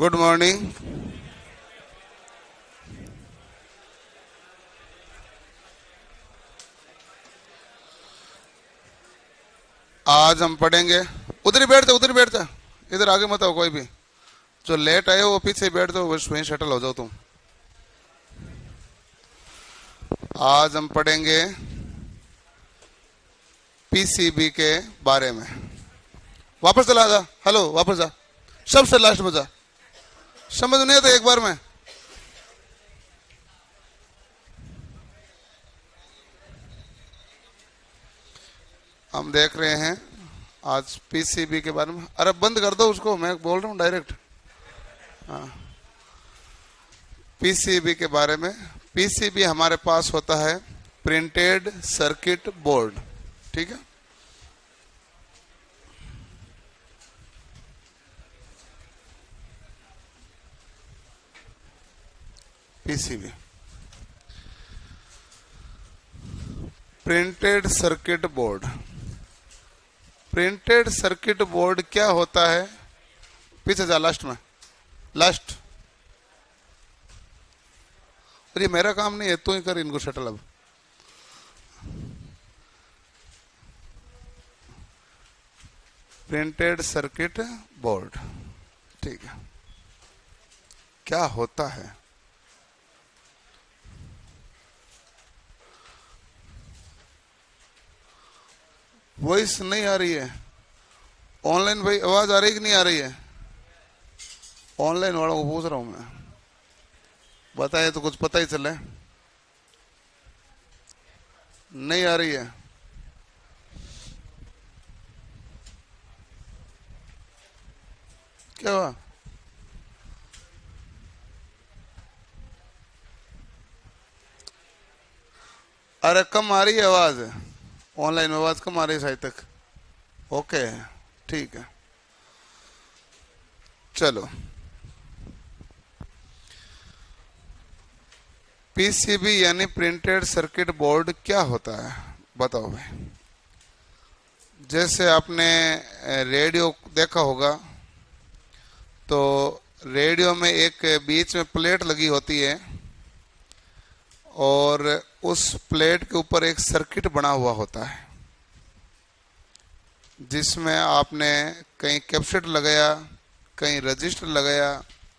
Good morning. आज हम पढ़ेंगे, उधर ही बैठ जा, उधर ही बैठ जा, इधर आगे मत आओ। कोई भी जो लेट आए हो वो पीछे बैठ जाओ, बस वहीं शटल हो जाओ तुम। आज हम पढ़ेंगे पीसीबी के बारे में। वापस चला जा, हेलो वापस जा, सबसे लास्ट में जा। समझ नहीं आता एक बार में। हम देख रहे हैं आज पीसीबी के बारे में। अरे बंद कर दो उसको, मैं बोल रहा हूँ डायरेक्ट। हाँ, पीसीबी के बारे में। पीसीबी हमारे पास होता है प्रिंटेड सर्किट बोर्ड, ठीक है। PCB printed circuit board. Printed circuit board क्या होता है? पीछे जा, लास्ट में, लास्ट। और ये मेरा काम नहीं है, तू ही कर इनको शटल। अब प्रिंटेड सर्किट बोर्ड, ठीक है। क्या होता है? वॉइस नहीं आ रही है ऑनलाइन भाई, आवाज आ रही कि नहीं आ रही है? ऑनलाइन वालों को पूछ रहा हूं मैं, बताए तो कुछ पता ही चले। नहीं आ रही है? क्या हुआ? अरे कम आ रही है आवाज, ऑनलाइन में आवाज कम आ रही है शायद तक। ओके, ठीक है, चलो। पीसीबी यानी प्रिंटेड सर्किट बोर्ड क्या होता है बताओ भाई। जैसे आपने रेडियो देखा होगा, तो रेडियो में एक बीच में प्लेट लगी होती है और उस प्लेट के ऊपर एक सर्किट बना हुआ होता है, जिसमें आपने कहीं कैपेसिटर लगाया, कहीं रजिस्टर लगाया,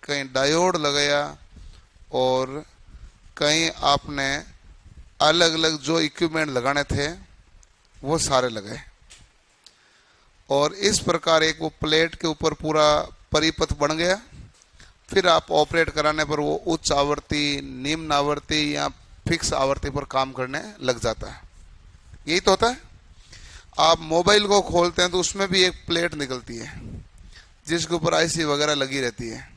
कहीं डायोड लगाया और कहीं आपने अलग अलग जो इक्विपमेंट लगाने थे वो सारे लगाए। और इस प्रकार एक वो प्लेट के ऊपर पूरा परिपथ बन गया। फिर आप ऑपरेट कराने पर वो उच्च आवृत्ति, निम्न आवृत्ति या फिक्स आवृत्ति पर काम करने लग जाता है। यही तो होता है। आप मोबाइल को खोलते हैं तो उसमें भी एक प्लेट निकलती है जिसके ऊपर आईसी वगैरह लगी रहती है।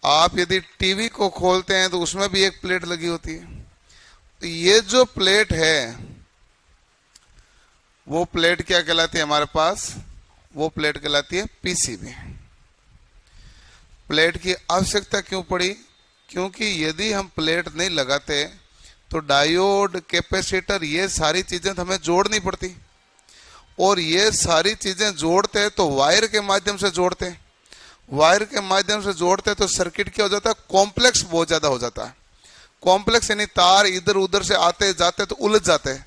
आप यदि टीवी को खोलते हैं तो उसमें भी एक प्लेट लगी होती है। तो ये जो प्लेट है वो प्लेट क्या कहलाती है हमारे पास? वो प्लेट कहलाती है पीसीबी। प्लेट की आवश्यकता क्यों पड़ी? क्योंकि यदि हम प्लेट नहीं लगाते तो डायोड, कैपेसिटर, ये सारी चीजें तो हमें जोड़नी पड़ती, और ये सारी चीजें जोड़ते तो वायर के माध्यम से जोड़ते। वायर के माध्यम से जोड़ते तो सर्किट क्या हो जाता है? कॉम्प्लेक्स बहुत ज्यादा हो जाता है। कॉम्प्लेक्स यानी तार इधर उधर से आते जाते तो उलझ जाते।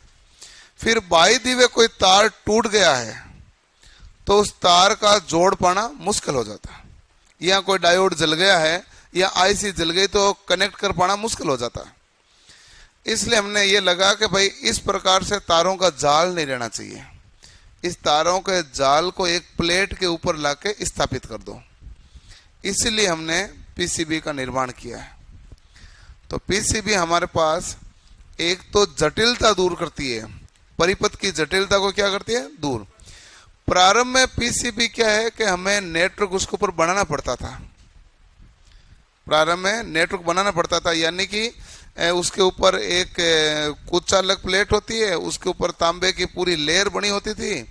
फिर बाई दी वे कोई तार टूट गया है तो उस तार का जोड़ पाना मुश्किल हो जाता है, या कोई डायोड जल गया है या आईसी जल गई तो कनेक्ट कर पाना मुश्किल हो जाता है। इसलिए हमने ये लगा कि भाई इस प्रकार से तारों का जाल नहीं रहना चाहिए। इस तारों के जाल को एक प्लेट के ऊपर लाके स्थापित कर दो। इसलिए हमने पीसीबी का निर्माण किया है। तो पीसीबी हमारे पास एक तो जटिलता दूर करती है, परिपथ की जटिलता को क्या करती है? दूर। प्रारंभ में पीसीबी क्या है कि हमें नेटवर्क उसके ऊपर बनाना पड़ता था। प्रारंभ में नेटवर्क बनाना पड़ता था, यानी कि उसके ऊपर एक कुचालक प्लेट होती है, उसके ऊपर तांबे की पूरी लेयर बनी होती थी।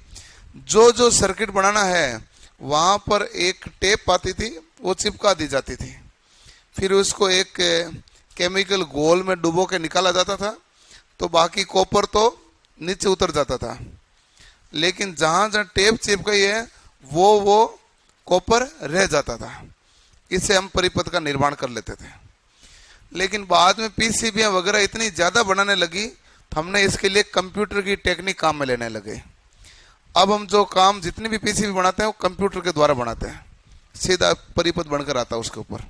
जो जो सर्किट बनाना है वहां पर एक टेप आती थी, वो चिपका दी जाती थी। फिर उसको एक केमिकल घोल में डुबो के निकाला जाता था, तो बाकी कॉपर तो नीचे उतर जाता था। लेकिन जहां जहां टेप चिपकाई है वो कॉपर रह जाता था। इससे हम परिपथ का निर्माण कर लेते थे। लेकिन बाद में पीसीबी वगैरह इतनी ज्यादा बनाने लगी तो हमने इसके लिए कंप्यूटर की टेक्निक काम में लेने लगे। अब हम जो काम जितनी भी पीसीबी बनाते हैं वो कंप्यूटर के द्वारा बनाते हैं, सीधा परिपथ बनकर आता है उसके ऊपर।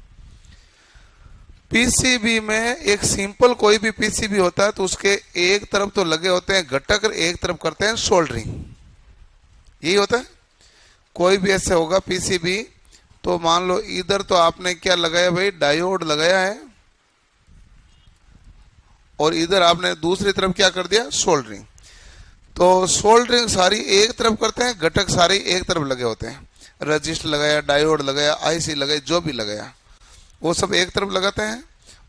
पीसीबी में एक सिंपल कोई भी पीसीबी होता है तो उसके एक तरफ तो लगे होते हैं घटक और एक तरफ करते हैं सोल्डरिंग, यही होता है। कोई भी ऐसे होगा पीसीबी, तो मान लो इधर तो आपने क्या लगाया भाई, डायोड लगाया है, और इधर आपने दूसरी तरफ क्या कर दिया, सोल्डरिंग। तो सोल्डरिंग सारी एक तरफ करते हैं, घटक सारे एक तरफ लगे होते हैं। रजिस्टर लगाया, डायोड लगाया, आईसी लगाई, जो भी लगाया वो सब एक तरफ लगाते हैं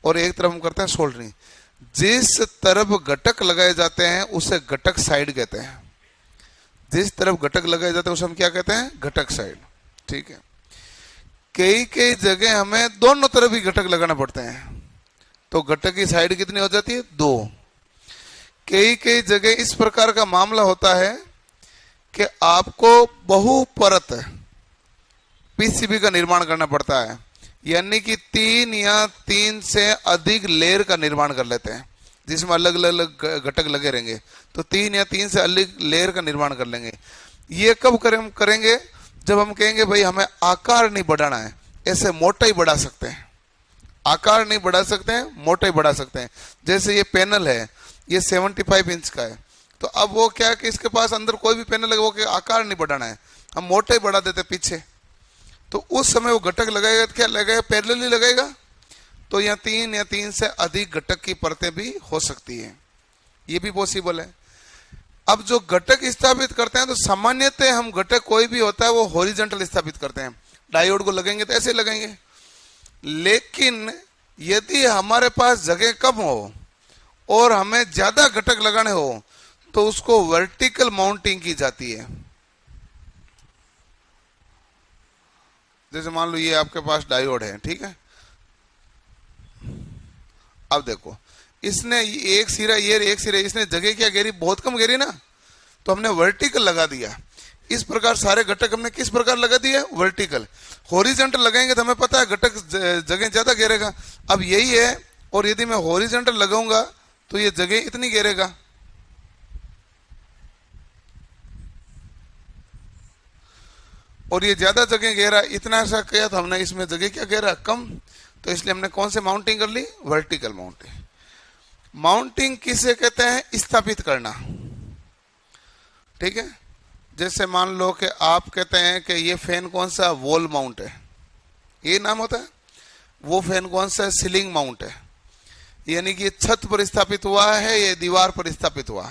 और एक तरफ हम करते हैं सोल्डरिंग। जिस तरफ घटक लगाए जाते हैं उसे घटक साइड कहते हैं। जिस तरफ घटक लगाए जाते हैं उसे हम क्या कहते हैं, घटक साइड। ठीक है। कई कई जगह हमें दोनों तरफ ही घटक लगाना पड़ते हैं, तो घटक की साइड कितनी हो जाती है, 2। कई कई जगह इस प्रकार का मामला होता है कि आपको बहुपरत पीसीबी का निर्माण करना पड़ता है, यानी कि 3 या 3 से अधिक लेयर का निर्माण कर लेते हैं जिसमें अलग अलग घटक लगे रहेंगे। तो 3 या 3 से अधिक लेयर का निर्माण कर लेंगे। ये कब करेंगे, जब हम कहेंगे भाई हमें आकार नहीं बढ़ाना है, ऐसे मोटाई बढ़ा सकते हैं। आकार नहीं बढ़ा सकते हैं, मोटाई बढ़ा सकते हैं। जैसे ये पैनल है, ये 75 इंच का है, तो अब वो क्या है कि इसके पास अंदर कोई भी पैनल लगे, वो क्या आकार नहीं बढ़ाना है, हम मोटाई बढ़ा देते पीछे। तो उस समय वो घटक लगाएगा तो क्या लगाएगा, पैरेलली लगाएगा। तो यहाँ 3 या 3 से अधिक घटक की परतें भी हो सकती है, ये भी पॉसिबल है। अब जो घटक स्थापित करते हैं तो सामान्यतः हम घटक कोई भी होता है वो हॉरिजॉन्टल स्थापित करते हैं। डायोड को लगेंगे तो ऐसे लगेंगे। लेकिन यदि हमारे पास जगह कम हो और हमें ज्यादा घटक लगाने हो तो उसको वर्टिकल माउंटिंग की जाती है। जैसे मान लो ये आपके पास डायोड है, ठीक है। अब देखो इसने एक सिरा, ये एक सिरा, इसने जगह क्या घेरी, बहुत कम घेरी ना, तो हमने वर्टिकल लगा दिया। इस प्रकार सारे घटक हमने किस प्रकार लगा दिए, वर्टिकल। हॉरिजॉन्टल लगाएंगे तो हमें पता है घटक जगह ज्यादा घेरेगा। अब यही है, और यदि मैं हॉरिजॉन्टल लगाऊंगा तो ये जगह इतनी घेरेगा। और ये ज्यादा जगह घेरा, इतना ऐसा किया तो हमने इसमें जगह क्या घेरा, कम। तो इसलिए हमने कौन से माउंटिंग कर ली, वर्टिकल माउंटिंग। माउंटिंग किसे कहते हैं, स्थापित करना। ठीक है। जैसे मान लो कि आप कहते हैं कि ये फैन कौन सा, वॉल माउंट है, ये नाम होता है। वो फैन कौन सा, सीलिंग माउंट है, यानी कि ये छत पर स्थापित हुआ है, ये दीवार पर स्थापित हुआ।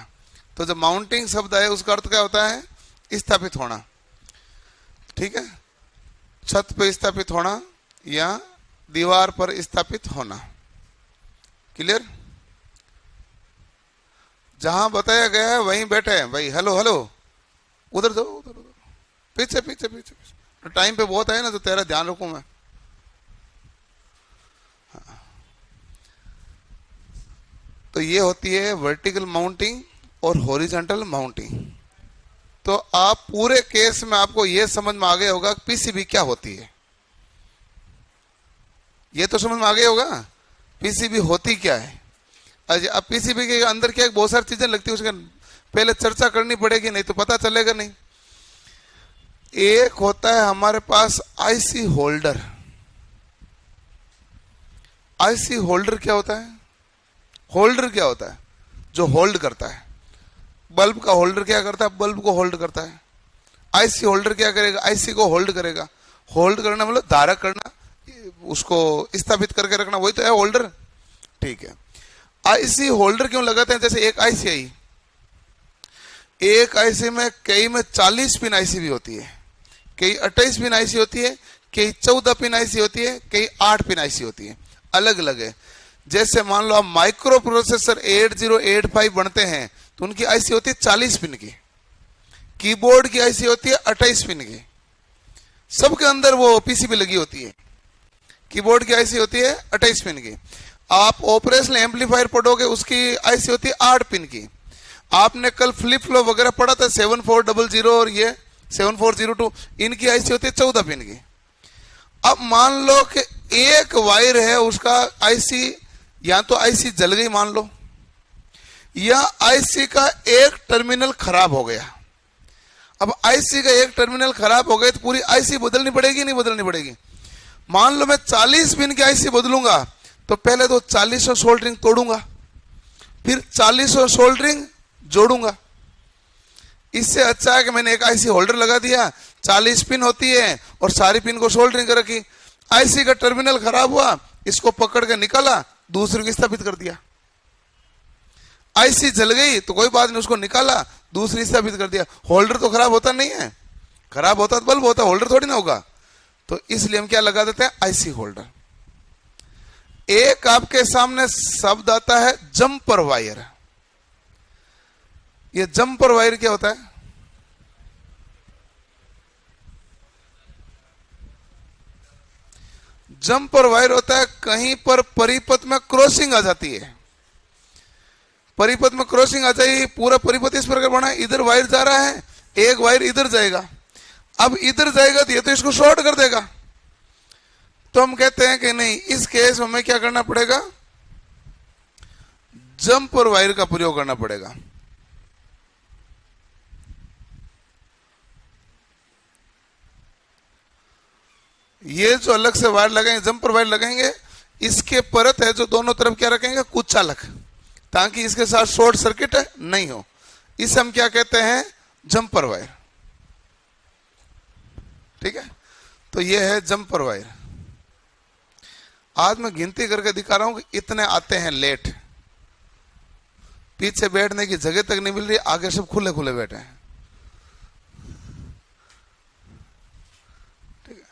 तो जब माउंटिंग शब्द है उसका अर्थ क्या होता है, स्थापित होना। ठीक है। छत पर स्थापित होना या दीवार पर स्थापित होना। क्लियर। जहां बताया गया है वहीं बैठे हैं भाई। हेलो हेलो, उधर जाओ, उधर उधर, पीछे पीछे पीछे पीछे। टाइम पे बहुत है ना, तो तेरा ध्यान रखूं मैं। हाँ। तो ये होती है वर्टिकल माउंटिंग और हॉरिजॉन्टल माउंटिंग। तो आप पूरे केस में आपको यह समझ में आ गया होगा पीसीबी क्या होती है। ये तो समझ में आ गया होगा पीसीबी होती क्या है। अब पीसीबी के अंदर क्या बहुत सारी चीजें लगती है, उसके पहले चर्चा करनी पड़ेगी, नहीं तो पता चलेगा नहीं। एक होता है हमारे पास आईसी होल्डर। आईसी होल्डर क्या होता है, होल्डर क्या होता है, जो होल्ड करता है। बल्ब का होल्डर क्या करता है, बल्ब को होल्ड करता है। आईसी होल्डर क्या करेगा, आईसी को होल्ड करेगा। होल्ड करना मतलब धारक करना, उसको स्थापित करके रखना, वही तो है होल्डर। ठीक है। आईसी होल्डर क्यों लगाते हैं, जैसे एक आईसी आई, एक आईसी में कई में 40 पिन आईसी भी होती है, कई 28 पिन आईसी होती है, कई 14 पिन आईसी होती है, कई 8 पिन आईसी होती है, अलग अलग है। जैसे मान लो आप माइक्रो प्रोसेसर 8085 बनते हैं तो उनकी आईसी होती है 40 पिन की, कीबोर्ड की आईसी होती है 28 पिन की, सबके अंदर वो पीसीबी लगी होती है। कीबोर्ड की आईसी होती है 28 पिन की। आप ऑपरेशनल एम्पलीफायर पढ़ोगे उसकी आईसी होती है 8 पिन की। आपने कल फ्लिप फ्लॉप वगैरह पढ़ा था 7400 और ये 7402, इनकी आईसी होती है 14 पिन की। अब मान लो कि एक वायर है उसका आईसी, या तो आईसी जल गई मान लो, या आईसी का एक टर्मिनल खराब हो गया। अब आईसी का एक टर्मिनल खराब हो गया तो पूरी आईसी बदलनी पड़ेगी नहीं बदलनी पड़ेगी? मान लो मैं 40 पिन की आईसी बदलूंगा तो पहले तो 40 सोल्डरिंग तोड़ूंगा, फिर 40 सोल्डरिंग जोड़ूंगा। इससे अच्छा है कि मैंने एक आईसी होल्डर लगा दिया, 40 पिन होती है और सारी पिन को सोल्डरिंग कर रखी। आईसी का टर्मिनल खराब हुआ, इसको पकड़ के निकाला, दूसरे को स्थापित कर दिया। आईसी जल गई तो कोई बात नहीं, उसको निकाला, दूसरी स्थापित कर दिया। होल्डर तो खराब होता नहीं है, खराब होता तो बल्ब होता, होल्डर थोड़ी ना होगा। तो इसलिए हम क्या लगा देते हैं? IC holder. एक आपके सामने शब्द आता है जंपर वायर। ये जंपर वायर क्या होता है? जंपर वायर होता है कहीं पर परिपथ में क्रॉसिंग आ जाती है, परिपथ में क्रॉसिंग आ जाएगी। पूरा परिपथ इस प्रकार बना है, इधर वायर जा रहा है, एक वायर इधर जाएगा। अब इधर जाएगा तो ये तो इसको शॉर्ट कर देगा। तो हम कहते हैं कि नहीं, इस केस में हमें क्या करना पड़ेगा? जंपर वायर का प्रयोग करना पड़ेगा। ये जो अलग से वायर लगाएंगे, जंपर वायर लगाएंगे, इसके परत है जो दोनों तरफ क्या रखेंगे? कुचालक, ताकि इसके साथ शॉर्ट सर्किट नहीं हो। इसे हम क्या कहते हैं? Jumper wire. ठीक है, तो ये है जंपर वायर। आज मैं गिनती करके दिखा रहा हूं कि इतने आते हैं लेट, पीछे बैठने की जगह तक नहीं मिल रही, आगे सब खुले खुले बैठे हैं। ठीक है,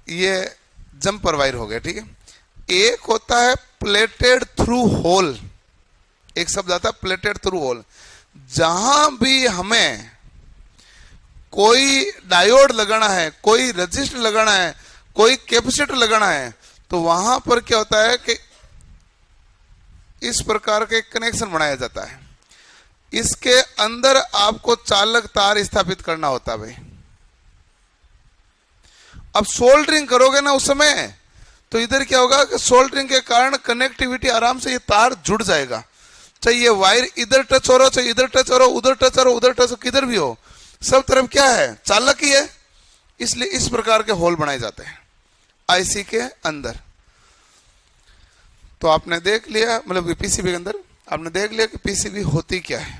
ये जंपर वायर हो गया। ठीक है, एक होता है प्लेटेड थ्रू होल, एक शब्द आता है प्लेटेड थ्रू होल। जहां भी हमें कोई डायोड लगाना है, कोई रजिस्टर लगाना है, कोई कैपेसिटर लगाना है, तो वहां पर क्या होता है कि इस प्रकार के कनेक्शन बनाया जाता है। इसके अंदर आपको चालक तार स्थापित करना होता है भाई। अब सोल्डरिंग करोगे ना उस समय, तो इधर क्या होगा कि सोल्डरिंग के कारण कनेक्टिविटी आराम से ये तार जुड़ जाएगा। चाहे ये वायर इधर टच हो रहा हो, चाहे इधर टच हो रहा हो, उधर टच हो रहा हो, उधर टच हो, किधर भी हो, सब तरफ क्या है? चालक ही है। इसलिए इस प्रकार के होल बनाए जाते हैं आईसी के अंदर। तो आपने देख लिया, मतलब पीसीबी के अंदर आपने देख लिया कि पीसीबी होती क्या है,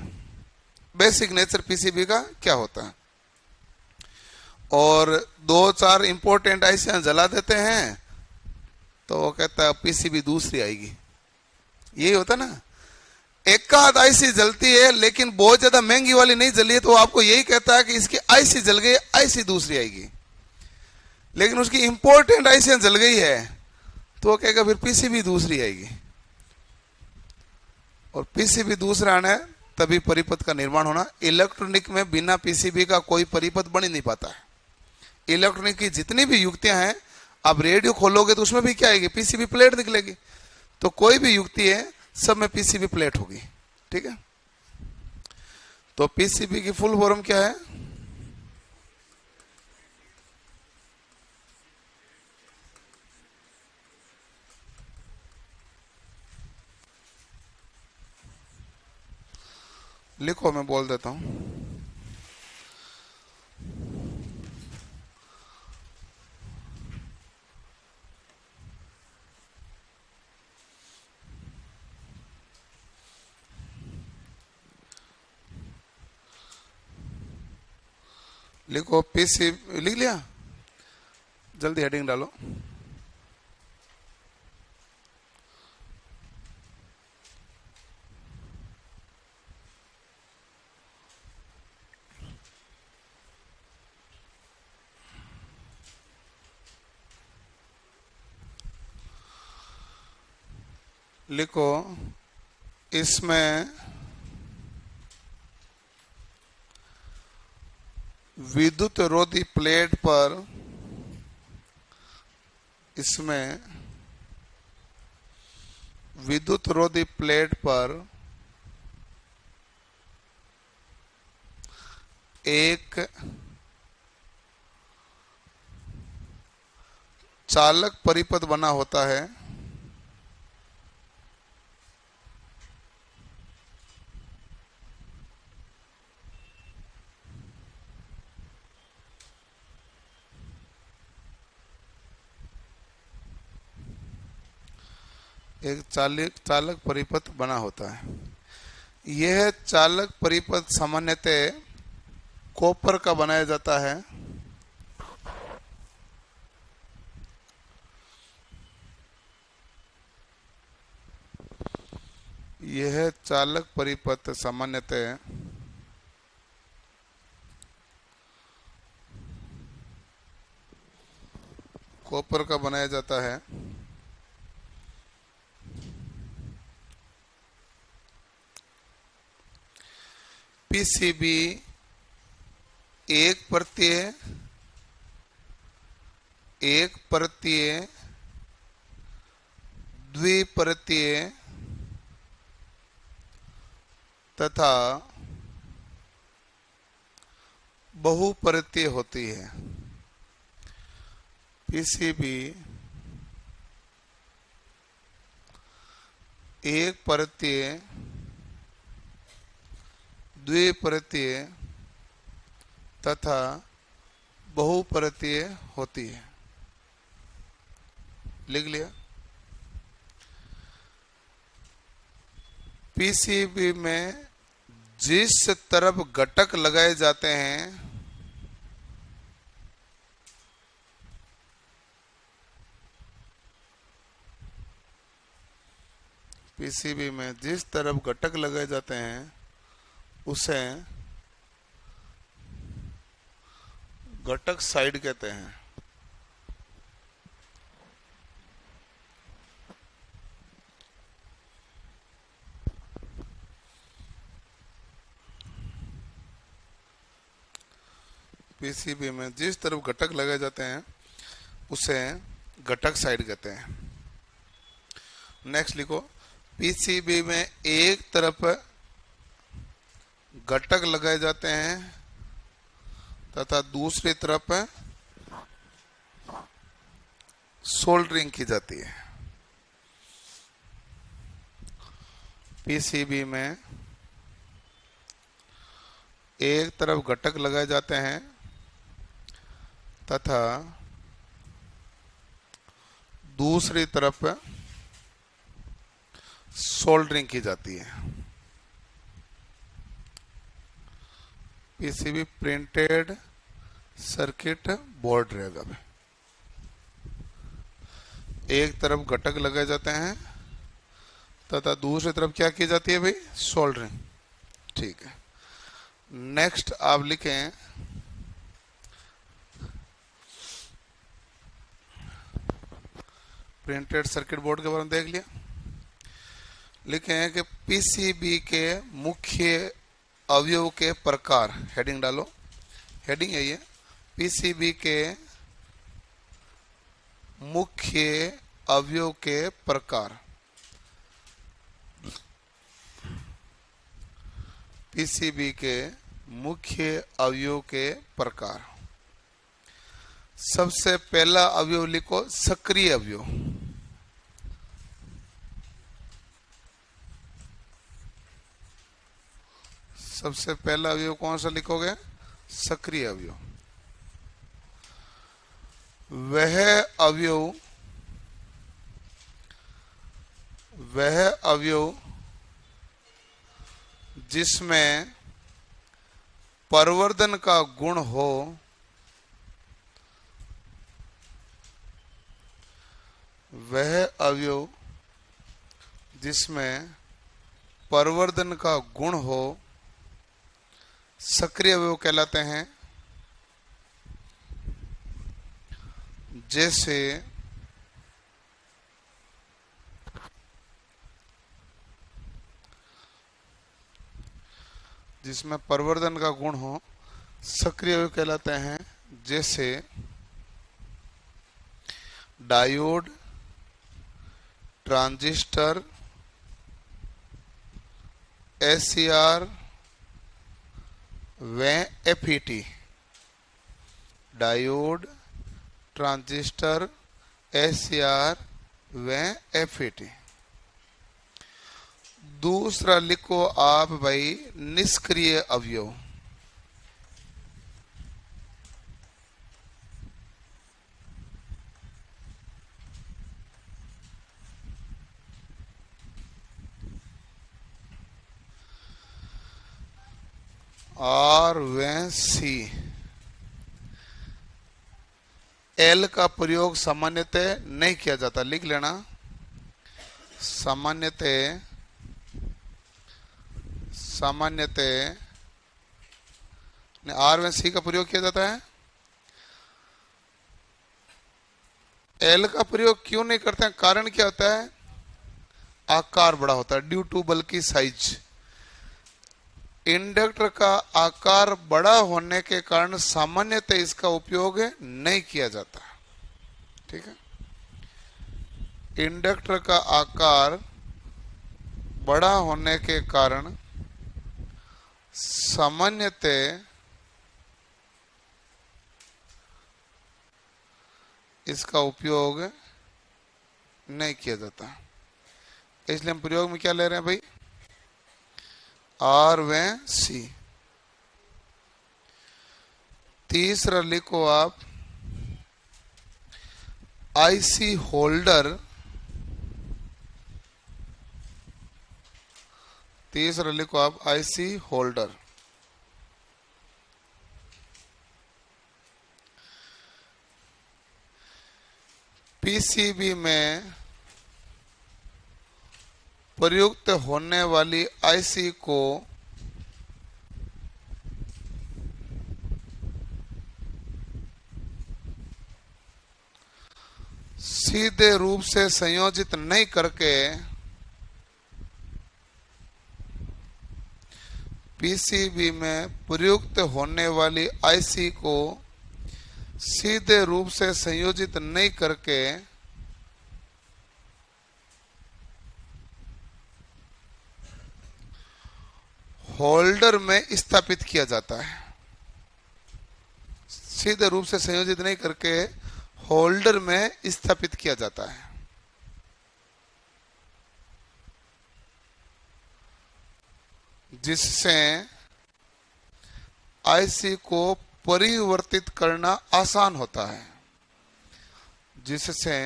बेसिक नेचर पीसीबी का क्या होता है। और 2-4 इंपॉर्टेंट आईसी जला देते हैं तो वो कहता है पीसीबी दूसरी आएगी। यही होता ना, एक आध आईसी जलती है लेकिन बहुत ज्यादा महंगी वाली नहीं जली है, तो आपको यही कहता है कि इसकी आईसी जल गई, आईसी दूसरी आएगी। लेकिन उसकी इंपॉर्टेंट आईसी जल गई है तो वो कहेगा फिर पीसीबी दूसरी आएगी। और पीसीबी दूसरा आना है तभी परिपथ का निर्माण होना। इलेक्ट्रॉनिक में बिना पीसीबी का कोई परिपथ बन ही नहीं पाता है। इलेक्ट्रॉनिक की जितनी भी युक्तियां हैं, आप रेडियो खोलोगे तो उसमें भी क्या आएगी? पीसीबी प्लेट निकलेगी। तो कोई भी युक्ति है सब में पीसीबी प्लेट होगी। ठीक है, तो पीसीबी की फुल फॉर्म क्या है? लिखो, मैं बोल देता हूं। लिखो पीसीबी, लिख लिया? जल्दी हेडिंग डालो। लिखो, इसमें विद्युत रोधी प्लेट पर, इसमें विद्युत रोधी प्लेट पर एक चालक परिपथ बना होता है एक चालक परिपथ बना होता है। यह चालक परिपथ सामान्यतः कॉपर का बनाया जाता है। यह चालक परिपथ सामान्यतः कॉपर का बनाया जाता है। पीसीबी एक परतीय द्विपरतीय तथा बहुपरतीय होती है। पीसीबी एक परतीय द्विपरतीय तथा बहुपरतीय होती है। लिख लिया। पीसीबी में जिस तरफ घटक लगाए जाते हैं पीसीबी में जिस तरफ घटक लगाए जाते हैं उसे घटक साइड कहते हैं। पीसीबी में जिस तरफ घटक लगाए जाते हैं उसे घटक साइड कहते हैं। नेक्स्ट लिखो। पीसीबी में एक तरफ घटक लगाए जाते हैं तथा दूसरी तरफ सोल्डरिंग की जाती है। पीसीबी में एक तरफ घटक लगाए जाते हैं तथा दूसरी तरफ सोल्डरिंग की जाती है। पीसीबी प्रिंटेड सर्किट बोर्ड रहेगा। एक तरफ घटक लगाए जाते हैं तथा दूसरी तरफ क्या की जाती है भाई? सोल्डरिंग। ठीक है। नेक्स्ट आप लिखें प्रिंटेड सर्किट बोर्ड के बारे में देख लिया। लिखें कि पीसीबी के मुख्य अवयव के प्रकार। हेडिंग डालो। हेडिंग है ये, पीसीबी के मुख्य अवयव के प्रकार। पीसीबी के मुख्य अवयव के प्रकार। सबसे पहला अवयव लिखो सक्रिय अवयव। सबसे पहला अवयव कौन सा लिखोगे? सक्रिय अवयव। वह अवयव जिसमें परिवर्धन का गुण हो, वह अवयव जिसमें परिवर्धन का गुण हो सक्रिय अवयव कहलाते हैं। जैसे जिसमें परिवर्धन का गुण हो सक्रिय अवयव कहलाते हैं। जैसे डायोड, ट्रांजिस्टर, एससीआर व एफईटी। डायोड, ट्रांजिस्टर, SCR व FAT। दूसरा लिखो आप भाई निष्क्रिय अवयव। R व C। L का प्रयोग सामान्यतः नहीं किया जाता, लिख लेना। सामान्यतः R व C का प्रयोग किया जाता है। L का प्रयोग क्यों नहीं करते हैं? कारण क्या होता है? आकार बड़ा होता है, ड्यू टू बल की साइज। इंडक्टर का आकार बड़ा होने के कारण सामान्यतः इसका उपयोग नहीं किया जाता। ठीक है, इंडक्टर का आकार बड़ा होने के कारण सामान्यतः इसका उपयोग नहीं किया जाता। इसलिए हम प्रयोग में क्या ले रहे हैं भाई? R व C। तीसरा लिखो आप IC होल्डर। तीसरा लिखो आप IC होल्डर। PCB में प्रयुक्त होने वाली IC को सीधे रूप से संयोजित नहीं करके PCB में प्रयुक्त होने वाली IC को सीधे रूप से संयोजित नहीं करके होल्डर में स्थापित किया जाता है। सीधे रूप से संयोजित नहीं करके होल्डर में स्थापित किया जाता है। जिससे IC को परिवर्तित करना आसान होता है। जिससे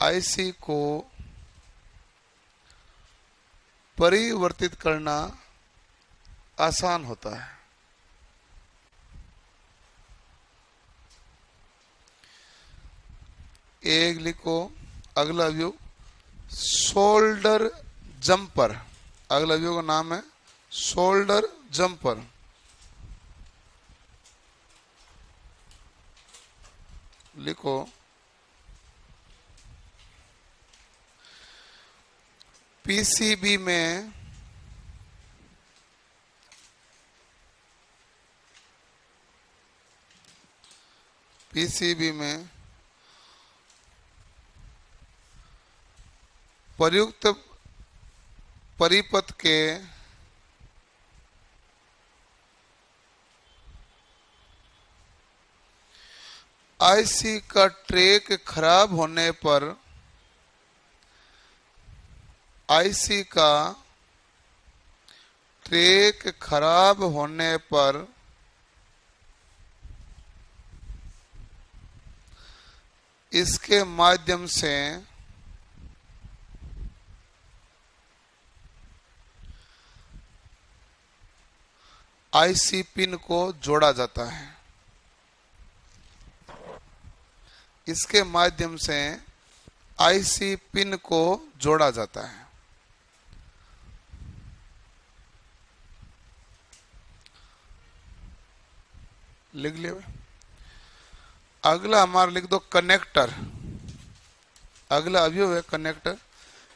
IC को परिवर्तित करना आसान होता है। एक लिखो अगला अवयव शोल्डर जंपर। अगला अवयव का नाम है शोल्डर जंपर। लिखो PCB में प्रयुक्त परिपथ के IC का ट्रैक खराब होने पर IC का ट्रैक खराब होने पर इसके माध्यम से IC पिन को जोड़ा जाता है। इसके माध्यम से IC पिन को जोड़ा जाता है। लिख लिया। अगला हमारा लिख दो कनेक्टर। अगला अवयव है कनेक्टर।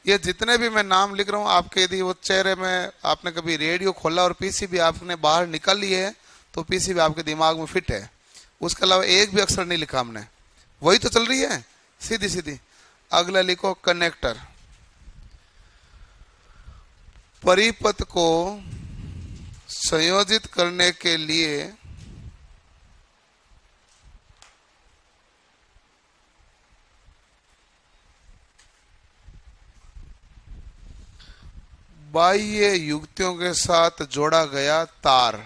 ये जितने भी मैं नाम लिख रहा हूं आपके, यदि वो चेहरे में आपने कभी रेडियो खोला और PCB आपने बाहर निकाल ली है तो PCB आपके दिमाग में फिट है। उसके अलावा एक भी अक्षर नहीं लिखा हमने, वही तो चल रही है सीधी सीधी। अगला लिखो कनेक्टर। परिपथ को संयोजित करने के लिए बाह्य युक्तियों के साथ जोड़ा गया तार।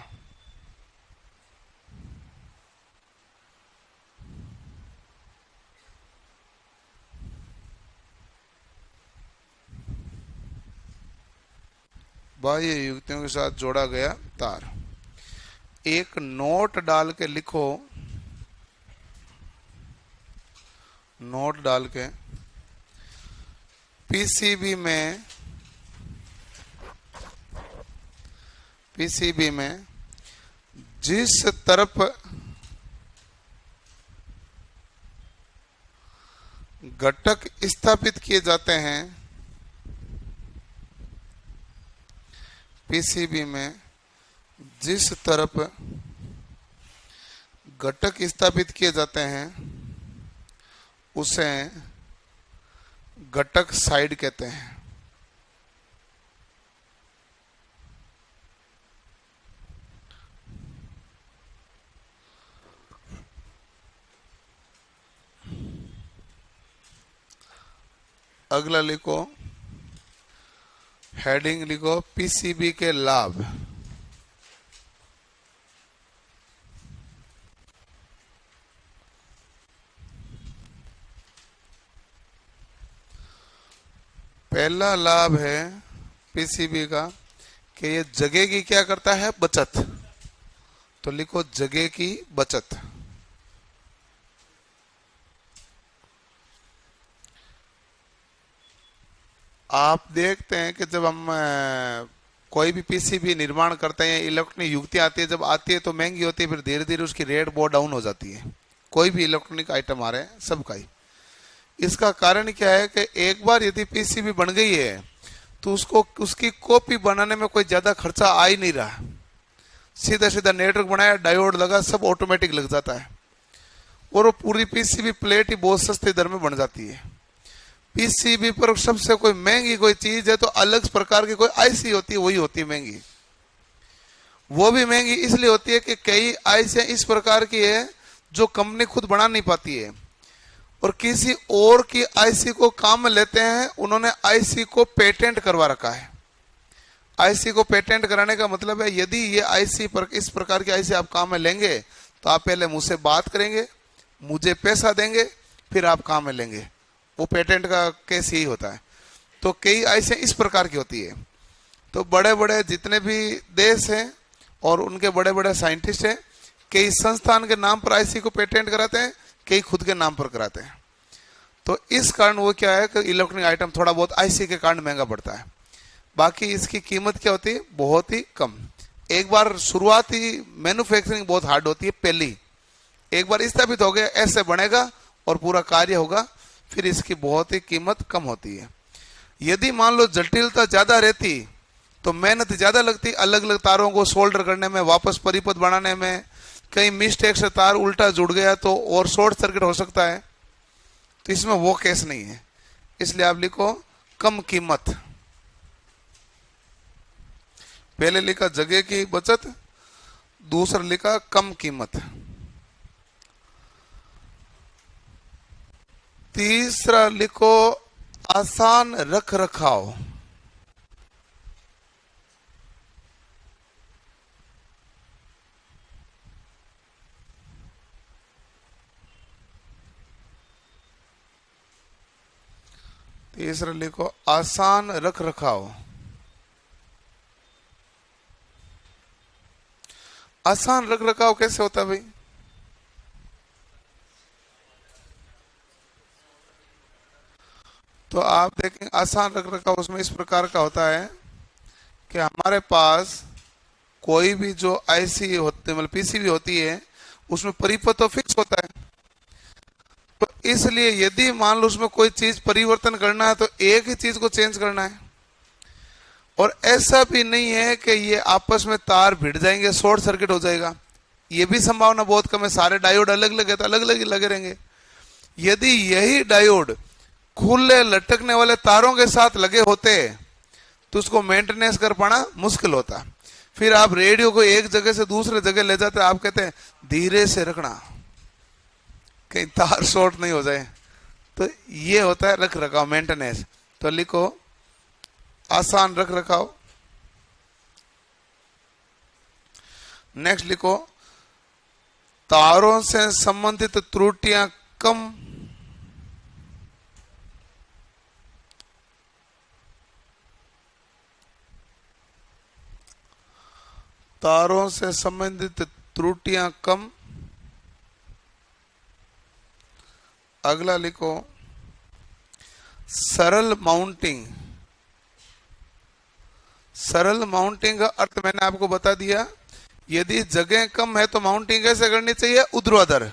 बाह्य युक्तियों के साथ जोड़ा गया तार। एक नोट डाल के लिखो, नोट डाल के पीसीबी में जिस तरफ घटक स्थापित किए जाते हैं, पीसीबी में जिस तरफ घटक स्थापित किए जाते हैं उसे घटक साइड कहते हैं। अगला लिखो, हेडिंग लिखो, पीसीबी के लाभ। पहला लाभ है पीसीबी का कि ये जगह की क्या करता है, बचत। तो लिखो जगह की बचत। आप देखते हैं कि जब हम कोई भी पीसीबी निर्माण करते हैं, इलेक्ट्रॉनिक युक्ति आती है, जब आती है तो महंगी होती है, फिर धीरे धीरे उसकी रेट बहुत डाउन हो जाती है। कोई भी इलेक्ट्रॉनिक आइटम आ रहे हैं सबका ही। इसका कारण क्या है कि एक बार यदि पीसीबी बन गई है तो उसको उसकी कॉपी बनाने में कोई ज्यादा खर्चा आ ही नहीं रहा। सीधा सीधा नेटवर्क बनाया, डायोड लगा, सब ऑटोमेटिक लग जाता है और वो पूरी पीसीबी प्लेट ही बहुत सस्ते दर में बन जाती है। पीसीबी पर सबसे कोई महंगी कोई चीज है तो अलग प्रकार की कोई आईसी होती है, वही होती है महंगी। वो भी महंगी इसलिए होती है कि कई आईसी इस प्रकार की है जो कंपनी खुद बना नहीं पाती है और किसी और की आईसी को काम में लेते हैं। उन्होंने आईसी को पेटेंट करवा रखा है। आईसी को पेटेंट कराने का मतलब है यदि ये आईसी पर इस प्रकार की आईसी आप काम में लेंगे तो आप पहले मुझसे बात करेंगे, मुझे पैसा देंगे, फिर आप काम में लेंगे। वो पेटेंट का केस यही होता है। तो कई आईसी इस प्रकार की होती है। तो बड़े बड़े जितने भी देश हैं और उनके बड़े बड़े साइंटिस्ट हैं, कई संस्थान के नाम पर आईसी को पेटेंट कराते हैं, कई खुद के नाम पर कराते हैं। तो इस कारण वो क्या है कि इलेक्ट्रॉनिक आइटम थोड़ा बहुत आईसी के कारण महंगा पड़ता है। बाकी इसकी कीमत क्या होती है, बहुत ही कम। एक बार शुरुआती मैन्युफैक्चरिंग बहुत हार्ड होती है, पहली एक बार स्थापित हो गया ऐसे बनेगा और पूरा कार्य होगा, फिर इसकी बहुत ही कीमत कम होती है। यदि मान लो जटिलता ज्यादा रहती तो मेहनत ज्यादा लगती, अलग अलग तारों को सोल्डर करने में, वापस परिपथ बनाने में, कहीं मिस्टेक से तार उल्टा जुड़ गया तो और शॉर्ट सर्किट हो सकता है। तो इसमें वो केस नहीं है, इसलिए आप लिखो कम कीमत। पहले लिखा जगह की बचत, दूसरा लिखा कम कीमत, तीसरा लिखो आसान रख रखाव। तीसरा लिखो आसान रख रखाव। आसान रख रखाव कैसे होता है भाई? तो आप देखें आसान रख रखाव उसमें इस प्रकार का होता है कि हमारे पास कोई भी जो आईसी होती है, मतलब पीसीबी होती है, उसमें परिपथ तो फिक्स होता है। तो इसलिए यदि मान लो उसमें कोई चीज परिवर्तन करना है तो एक ही चीज को चेंज करना है। और ऐसा भी नहीं है कि ये आपस में तार भिड़ जाएंगे, शॉर्ट सर्किट हो जाएगा, ये भी संभावना बहुत कम है। सारे डायोड अलग अलग है तो अलग अलग ही लगे रहेंगे। यदि यही डायोड खुले लटकने वाले तारों के साथ लगे होते तो उसको मेंटेनेंस कर पाना मुश्किल होता। फिर आप रेडियो को एक जगह से दूसरे जगह ले जाते, आप कहते हैं धीरे से रखना कहीं तार शॉर्ट नहीं हो जाए। तो ये होता है रख रखाव, मेंटेनेंस। तो लिखो आसान रख रखाव। नेक्स्ट लिखो, तारों से संबंधित त्रुटियां कम। तारों से संबंधित त्रुटियां कम। अगला लिखो, सरल माउंटिंग। सरल माउंटिंग का अर्थ मैंने आपको बता दिया। यदि जगह कम है तो माउंटिंग कैसे करनी चाहिए? ऊर्ध्वाधर।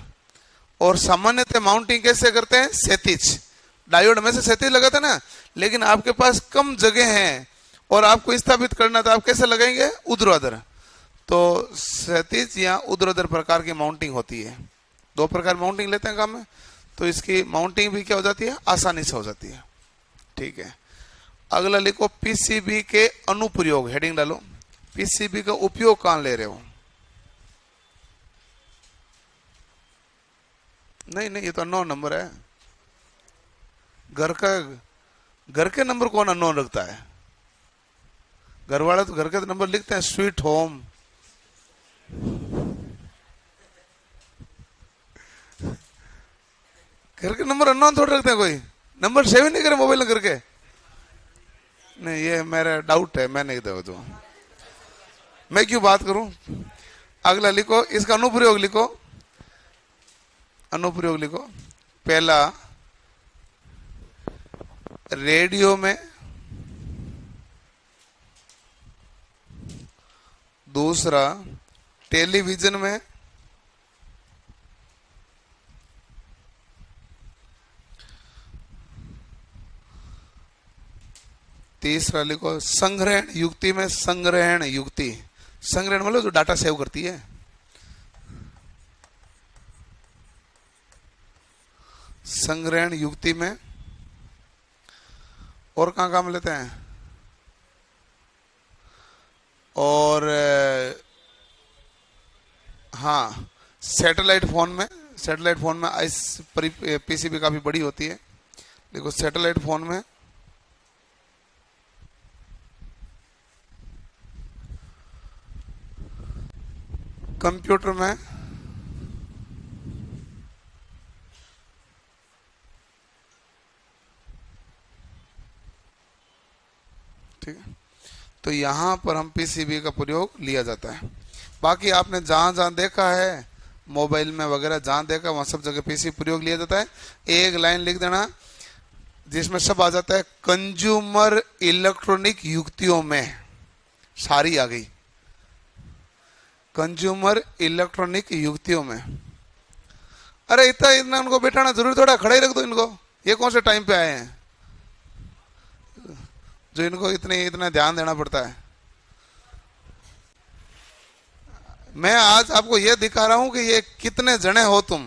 और सामान्यतः माउंटिंग कैसे करते हैं? क्षैतिज। डायोड में से क्षैतिज लगाते ना, लेकिन आपके पास कम जगह है और आपको स्थापित करना, तो आप कैसे लगाएंगे? ऊर्ध्वाधर। तो क्षैतिज या ऊर्ध्वाधर प्रकार की माउंटिंग होती है। दो प्रकार माउंटिंग लेते हैं काम में, तो इसकी माउंटिंग भी क्या हो जाती है? आसानी से हो जाती है। ठीक है। अगला लिखो, पीसीबी के अनुप्रयोग। हेडिंग डालो, पीसीबी का उपयोग कहां ले रहे हो? नहीं नहीं, ये तो अननोन नंबर है। घर के नंबर कौन अननोन रखता है? घर वाले तो घर के नंबर लिखते हैं, स्वीट होम। घर के नंबर अननोन थोड़े रखते हैं, कोई नंबर सेव ही नहीं करे मोबाइल में करके। नहीं, ये मेरा डाउट है, मैं नहीं दे, मैं क्यों बात करूं। अगला लिखो, इसका अनुप्रयोग लिखो। अनुप्रयोग लिखो, पहला रेडियो में, दूसरा टेलीविजन में, तीसरा लिखो संग्रहण युक्ति में। संग्रहण युक्ति, संग्रहण मतलब जो डाटा सेव करती है। संग्रहण युक्ति में। और कहां काम लेते हैं? और हाँ, सैटेलाइट फोन में। सैटेलाइट फोन में इस पीसीबी काफी बड़ी होती है। देखो, सैटेलाइट फोन में, कंप्यूटर में, ठीक है। तो यहां पर हम पीसीबी का प्रयोग लिया जाता है। बाकी आपने जहां जहां देखा है मोबाइल में वगैरह, जहां देखा वहां सब जगह पीसीबी प्रयोग लिया जाता है। एक लाइन लिख देना जिसमें सब आ जाता है, कंज्यूमर इलेक्ट्रॉनिक युक्तियों में। सारी आ गई, कंज्यूमर इलेक्ट्रॉनिक युक्तियों में। अरे इतना इतना उनको बैठाना जरूरी थोड़ा, खड़ा ही रख दो इनको। ये कौन से टाइम पे आए हैं जो इनको इतना ध्यान देना पड़ता है। मैं आज आपको ये दिखा रहा हूं कि ये कितने जने हो तुम।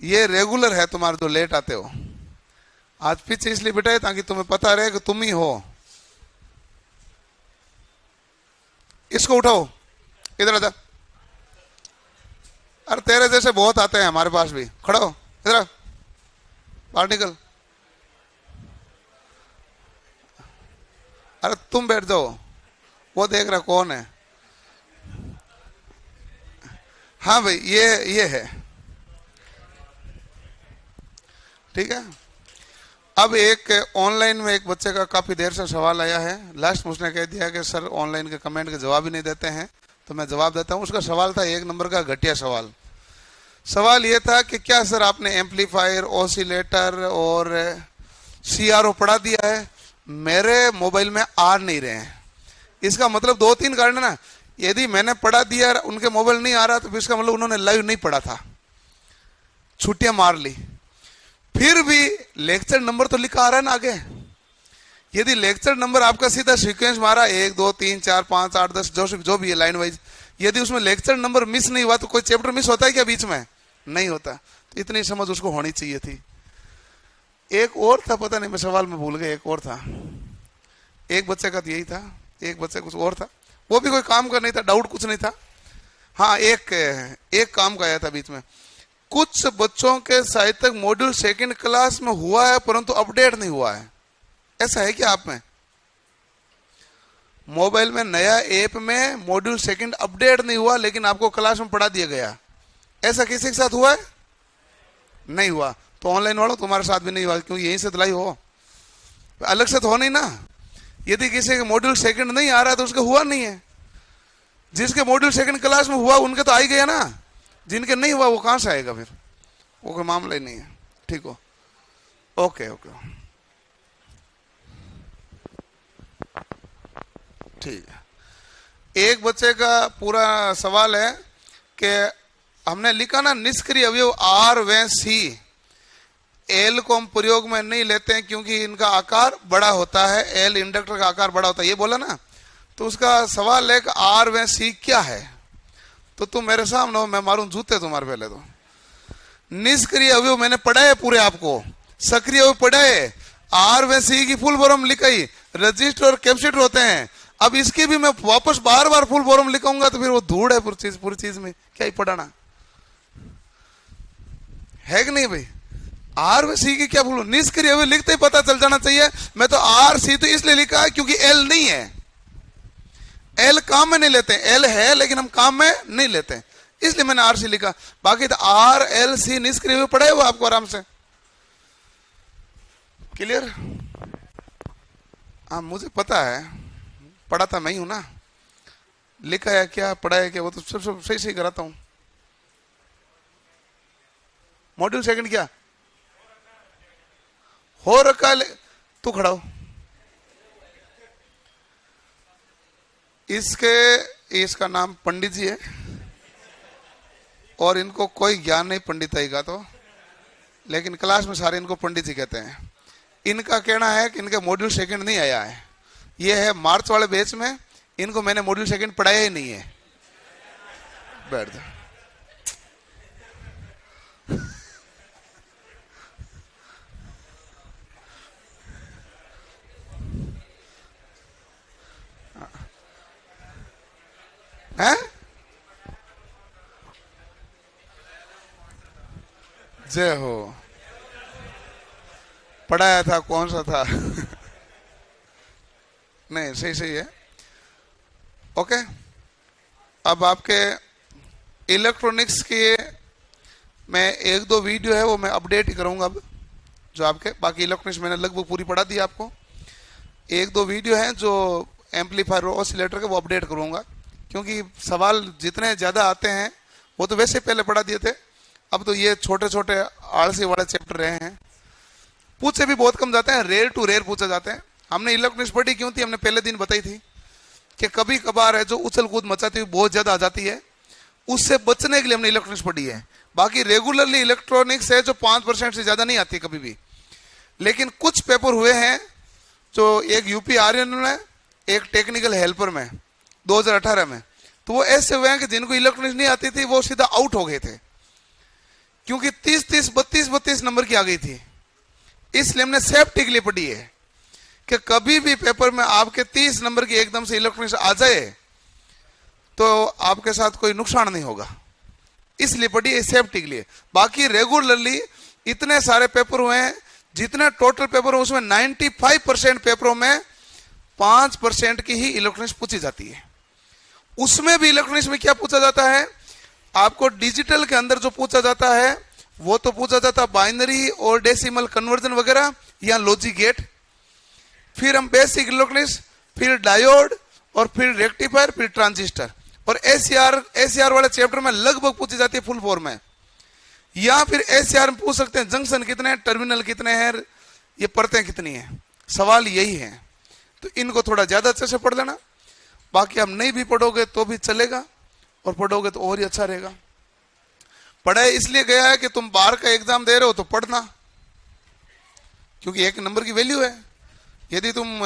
ये रेगुलर है तुम्हारे जो लेट आते हो। आज पीछे इसलिए बिठाए ताकि तुम्हें पता रहे कि तुम ही हो। इसको उठाओ, इधर आजा। अरे तेरे जैसे बहुत आते हैं हमारे पास भी। खड़ा हो, इधर बाहर निकल। अरे तुम बैठ जाओ, वो देख रहा कौन है। हाँ भाई, ये है, ठीक है। अब एक ऑनलाइन में एक बच्चे का काफी देर से सवाल आया है। लास्ट में उसने कह दिया कि सर ऑनलाइन के कमेंट के जवाब ही नहीं देते हैं, तो मैं जवाब देता हूँ। उसका सवाल था 1 नंबर का घटिया सवाल। सवाल ये था कि क्या सर आपने एम्पलीफायर, ऑसिलेटर और सीआरओ पढ़ा दिया है? मेरे मोबाइल में आ नहीं रहे हैं। इसका मतलब 2-3 कारण है ना। यदि मैंने पढ़ा दिया, उनके मोबाइल नहीं आ रहा, तो इसका मतलब उन्होंने लाइव नहीं पढ़ा था, छुट्टियां मार ली। फिर भी लेक्चर नंबर तो लिखा आ रहा है ना आगे। यदि लेक्चर नंबर आपका सीधा सीक्वेंस मारा 1 2 3 4 5 8 10 जो भी है लाइन वाइज, यदि उसमें लेक्चर नंबर मिस नहीं हुआ तो कोई चैप्टर मिस होता है क्या बीच में? नहीं होता। तो इतनी समझ उसको होनी चाहिए थी। एक और था, पता नहीं मैं सवाल में भूल गया। एक और था, एक बच्चे का तो यही था, एक बच्चे कुछ और था। वो भी कोई काम का नहीं था, डाउट कुछ नहीं था। हाँ, एक काम का आया था बीच में। कुछ बच्चों के साहित्यक मॉड्यूल 2nd क्लास में हुआ है परंतु अपडेट नहीं हुआ है। ऐसा है क्या आप में? मोबाइल में नया ऐप में मॉड्यूल सेकंड अपडेट नहीं हुआ लेकिन आपको क्लास में पढ़ा दिया गया, ऐसा किसी के साथ हुआ है? नहीं हुआ। तो ऑनलाइन वालों तुम्हारे साथ भी नहीं हुआ, क्योंकि यहीं से दिलाई हो, अलग से तो हो नहीं ना। यदि किसी के मॉड्यूल सेकंड नहीं आ रहा है तो उसका हुआ नहीं है। जिसके मॉड्यूल सेकंड क्लास में हुआ उनके तो आ ही गया ना, जिनके नहीं हुआ वो कहां से आएगा फिर? वो कोई मामला ही नहीं है। ठीक हो, ओके ओके, ठीक है। एक बच्चे का पूरा सवाल है कि हमने लिखा ना निष्क्रिय अवयव आर व सी, एल को हम प्रयोग में नहीं लेते हैं क्योंकि इनका आकार बड़ा होता है, एल इंडक्टर का आकार बड़ा होता है, ये बोला ना। तो उसका सवाल है कि आर व सी क्या है। तो तुम मेरे सामने हो, मैं मारूं जूते तुम्हारे पहले। तो निष्क्रिय अवयव मैंने पढ़ा है पूरे आपको, सक्रिय अवयव पढ़ा है, आर व सी की फुल फॉर्म लिखाई, रजिस्टर और कैपेसिटर होते हैं। अब इसकी भी मैं वापस बार बार फुल फॉर्म लिखाऊंगा तो फिर वो धूड़ है पूरी चीज में, क्या ही पढ़ाना है कि नहीं भाई? आर व सी की क्या फुल, निष्क्रिय अवयव लिखते ही पता चल जाना चाहिए। मैं तो आर सी तो इसलिए लिखा है क्योंकि एल नहीं है, एल काम में नहीं लेते, एल है लेकिन हम काम में नहीं लेते, इसलिए मैंने आर सी लिखा। बाकी तो आर एल सी निष्क्रिय अवयव पढ़े हुए आपको आराम से, क्लियर? हाँ मुझे पता है, पढ़ा था मैं ही हूं ना, लिखा है क्या पढ़ा है क्या वो तो सब सही सही कराता हूं। मॉड्यूल सेकंड क्या हो रखा है? तू खड़ा हो। इसका नाम पंडित जी है और इनको कोई ज्ञान नहीं पंडिताई का, तो लेकिन क्लास में सारे इनको पंडित जी कहते हैं। इनका कहना है कि इनके मॉड्यूल सेकंड नहीं आया है, ये है मार्च वाले बैच में, इनको मैंने मॉड्यूल सेकंड पढ़ाया ही नहीं है। बैठ जाओ। हैं? जय हो। पढ़ाया था, कौन सा था? नहीं सही सही है, ओके। अब आपके इलेक्ट्रॉनिक्स के मैं एक दो वीडियो है वो मैं अपडेट ही करूंगा अब, जो आपके बाकी इलेक्ट्रॉनिक्स मैंने लगभग पूरी पढ़ा दी आपको। एक दो वीडियो हैं जो एम्पलीफायर और ऑसिलेटर के, वो अपडेट करूंगा क्योंकि सवाल जितने ज़्यादा आते हैं वो तो वैसे पहले पढ़ा दिए थे, अब तो ये छोटे छोटे आलसी वाले चैप्टर रहे हैं, पूछे भी बहुत कम जाते हैं, रेयर टू रेयर पूछे जाते हैं। हमने इलेक्ट्रॉनिक्स पढ़ी क्यों थी, हमने पहले दिन बताई थी कि कभी कभार है जो उछल कूद मचाती हुई बहुत ज़्यादा आ जाती है, उससे बचने के लिए हमने इलेक्ट्रॉनिक्स पढ़ी है। बाकी रेगुलरली इलेक्ट्रॉनिक्स है जो 5% से ज़्यादा नहीं आती कभी भी, लेकिन कुछ पेपर हुए हैं जो एक यूपी आर्यन में, एक टेक्निकल हेल्पर में 2018 में, तो वो ऐसे हुए हैं कि जिनको इलेक्ट्रॉनिक्स नहीं आती थी वो सीधा आउट हो गए थे क्योंकि 30-30, 32-32 नंबर की आ गई थी। इसलिए हमने सेफ्टी के लिए पढ़ी है कि कभी भी पेपर में आपके 30 नंबर की एकदम से इलेक्ट्रॉनिक्स आ जाए तो आपके साथ कोई नुकसान नहीं होगा, इसलिए पढ़ी है सेफ्टी के लिए। बाकी रेगुलरली इतने सारे पेपर हुए हैं, जितने टोटल पेपर हुए उसमें 95% पेपरों में 5% की ही इलेक्ट्रॉनिक्स पूछी जाती है। उसमें भी इलेक्ट्रॉनिक्स में क्या पूछा जाता है, आपको डिजिटल के अंदर जो पूछा जाता है वो तो पूछा जाता है बाइनरी और डेसिमल कन्वर्जन वगैरह या लॉजिक गेट, फिर हम बेसिक इलेक्ट्रॉनिक्स, फिर डायोड और फिर रेक्टिफायर, फिर ट्रांजिस्टर, और एसीआर वाले चैप्टर में लगभग पूछी जाती है फुल फॉर्म में, या फिर एसीआर में पूछ सकते हैं जंक्शन कितने हैं, टर्मिनल कितने हैं, ये परतें कितनी हैं, सवाल यही है। तो इनको थोड़ा ज्यादा अच्छे से पढ़ लेना, बाकी आप नहीं भी पढ़ोगे तो भी चलेगा और पढ़ोगे तो और ही अच्छा रहेगा। पढ़ाई इसलिए गया है कि तुम बाहर का एग्जाम दे रहे हो तो पढ़ना, क्योंकि 1 नंबर की वैल्यू है। यदि तुम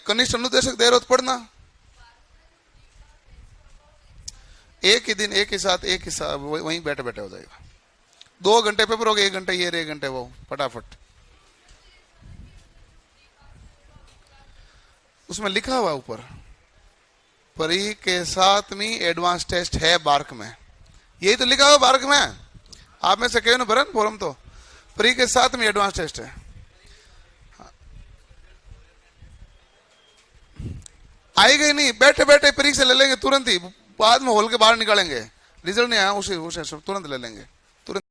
कनिष्ठ अनुदेशक दे रहे हो तो पढ़ना, एक ही दिन एक ही साथ वहीं बैठे बैठे हो जाएगा। 2 घंटे पेपर हो गए, 1 घंटे ये 1 घंटे वो, फटाफट। उसमें लिखा हुआ ऊपर परी के 7वीं एडवांस टेस्ट है बार्क में, यही तो लिखा हुआ बार्क में। आप में से कहो ना भरन फॉर्म, तो परी के 7वीं एडवांस टेस्ट है। आएगा ही नहीं, बैठे बैठे परीक्षा ले लेंगे तुरंत ही, बाद में हॉल के बाहर निकालेंगे, रिजल्ट नहीं आया उसे उसे तुरंत ले लेंगे।